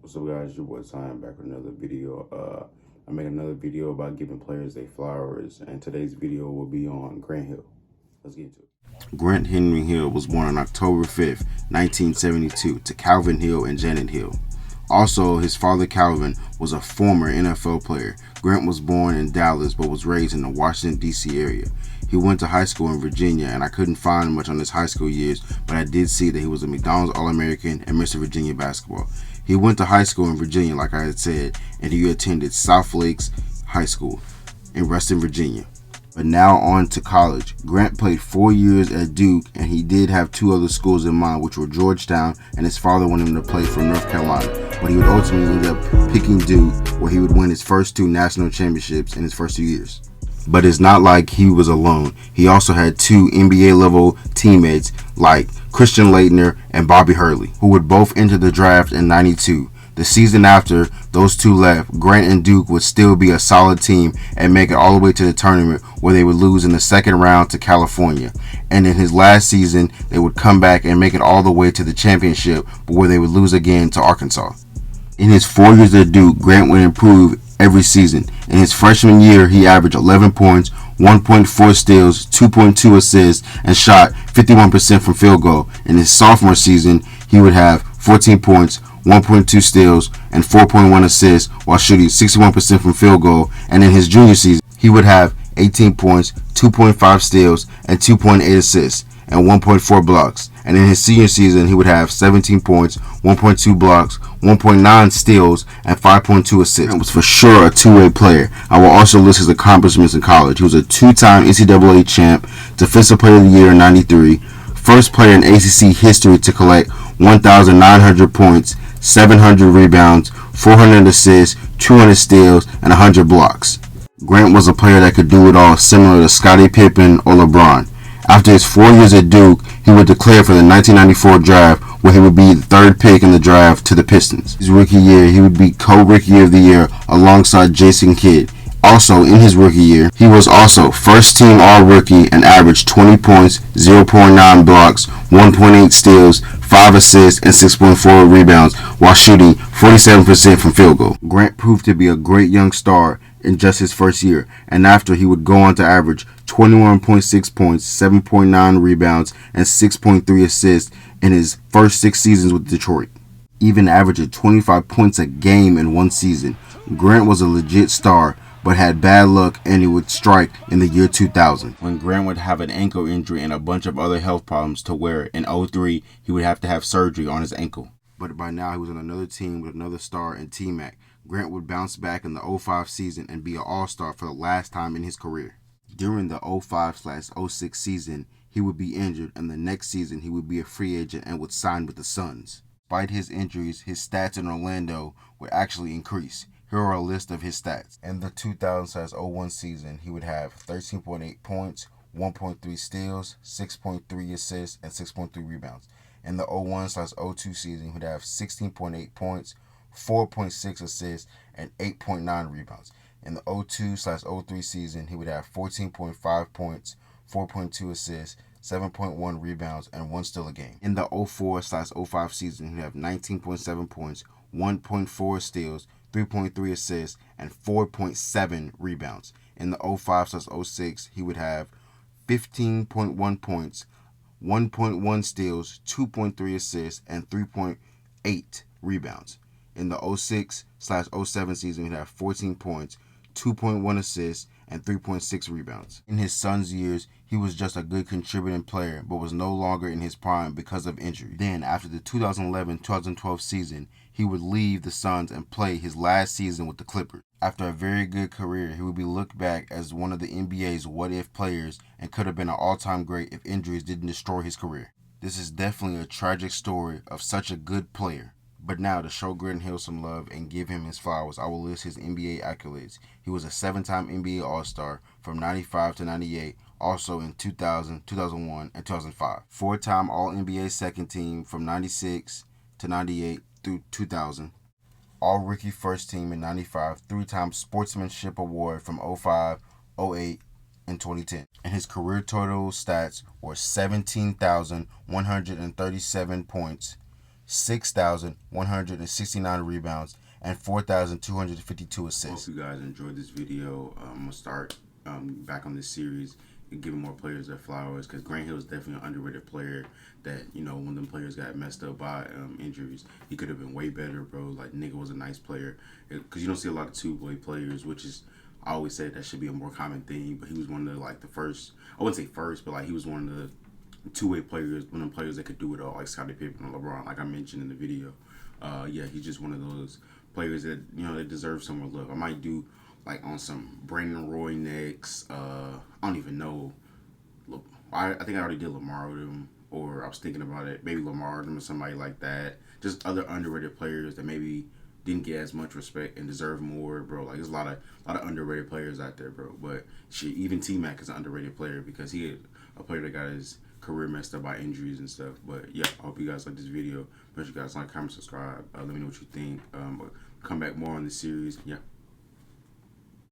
What's up, guys? Your boy Time back with another video. I made another video about giving players their flowers, and today's video will be on Grant Hill. Let's get into it. Grant Henry Hill was born on October 5th, 1972, to Calvin Hill and Janet Hill. Also, his father Calvin was a former NFL player. Grant was born in Dallas but was raised in the Washington, D.C. area. He went to high school in Virginia, and I couldn't find much on his high school years, but I did see that he was a McDonald's All-American and Mr. Virginia basketball. He went to high school in Virginia, like I had said, and he attended South Lakes High School in Reston, Virginia. But now on to college. Grant played 4 years at Duke, and he did have two other schools in mind, which were Georgetown, and his father wanted him to play for North Carolina. But he would ultimately end up picking Duke, where he would win his first two national championships in his first 2 years. But it's not like he was alone. He also had two NBA level teammates like Christian Laettner and Bobby Hurley, who would both enter the draft in '92. The season after those two left, Grant and Duke would still be a solid team and make it all the way to the tournament, where they would lose in the second round to California. And in his last season, they would come back and make it all the way to the championship, but where they would lose again to Arkansas. In his 4 years at Duke, Grant would improve every season. In his freshman year, he averaged 11 points, 1.4 steals, 2.2 assists, and shot 51% from field goal. In his sophomore season, he would have 14 points, 1.2 steals, and 4.1 assists while shooting 61% from field goal. And in his junior season, he would have 18 points, 2.5 steals, and 2.8 assists, and 1.4 blocks. And in his senior season, he would have 17 points, 1.2 blocks, 1.9 steals, and 5.2 assists. He was for sure a two-way player. I will also list his accomplishments in college. He was a two-time NCAA champ, Defensive Player of the Year in '93, first player in ACC history to collect 1,900 points, 700 rebounds, 400 assists, 200 steals, and 100 blocks. Grant was a player that could do it all, similar to Scottie Pippen or LeBron. After his 4 years at Duke, he would declare for the 1994 draft, where he would be the third pick in the draft to the Pistons. His rookie year, he would be co-rookie of the year alongside Jason Kidd. Also, in his rookie year, he was also first-team All-Rookie and averaged 20 points, 0.9 blocks, 1.8 steals, 5 assists, and 6.4 rebounds while shooting 47% from field goal. Grant proved to be a great young star in just his first year, and after he would go on to average 21.6 points, 7.9 rebounds, and 6.3 assists in his first 6 seasons with Detroit, even averaging 25 points a game in one season. Grant was a legit star, but had bad luck, and he would strike in the year 2000, when Grant would have an ankle injury and a bunch of other health problems, to where in '03 he would have to have surgery on his ankle. But by now he was on another team with another star in T-Mac. Grant would bounce back in the '05 season and be an all-star for the last time in his career. During the '05/06 season, he would be injured, and the next season he would be a free agent and would sign with the Suns. Despite his injuries, his stats in Orlando would actually increase. Here are a list of his stats. In the 2000/01 season, he would have 13.8 points, 1.3 steals, 6.3 assists, and 6.3 rebounds. In the 01/02 season, he would have 16.8 points, 4.6 assists, and 8.9 rebounds. In the 02/03 season, he would have 14.5 points, 4.2 assists, 7.1 rebounds, and 1 steal a game. In the 04/05 season, he would have 19.7 points, 1.4 steals, 3.3 assists, and 4.7 rebounds. In the 05/06, he would have 15.1 points, 1.1 steals, 2.3 assists, and 3.8 rebounds. In the 06/07 season, he'd have 14 points, 2.1 assists, and 3.6 rebounds. In his Suns years, he was just a good contributing player, but was no longer in his prime because of injury. Then, after the 2011-2012 season, he would leave the Suns and play his last season with the Clippers. After a very good career, he would be looked back as one of the NBA's what-if players and could have been an all-time great if injuries didn't destroy his career. This is definitely a tragic story of such a good player. But now, to show Grant Hill some love and give him his flowers, I will list his NBA accolades. He was a 7-time NBA All-Star from '95 to '98, also in 2000, 2001, and 2005. 4-time All-NBA second team from '96 to '98 through 2000. All-Rookie first team in '95, 3-time Sportsmanship Award from '05, '08, and 2010. And his career total stats were 17,137 points, 6,169 rebounds, and 4,252 assists. Hope you guys enjoyed this video. I'm going to start back on this series and giving more players their flowers, because Grant Hill is definitely an underrated player that, you know, when them players got messed up by injuries, he could have been way better, bro. Like, nigga was a nice player, because you don't see a lot of two-way players, which is, I always said that should be a more common thing, but he was one of the, like, the first, I wouldn't say first, but, like, he was one of the two-way players, one of the players that could do it all, like Scottie Pippen and LeBron, like I mentioned in the video. Yeah, he's just one of those players that, you know, they deserve some more love. I might do, like, on some Brandon Roy next. I don't even know. I think I already did Lamar with him, or I was thinking about it. Maybe Lamar or somebody like that. Just other underrated players that maybe didn't get as much respect and deserve more, bro. Like, there's a lot of underrated players out there, bro. But shit, even T-Mac is an underrated player because he is a player that got his career messed up by injuries and stuff. But yeah, I hope you guys like this video. Make sure you guys like, comment, subscribe. Let me know what you think. Come back more on this series. Yeah.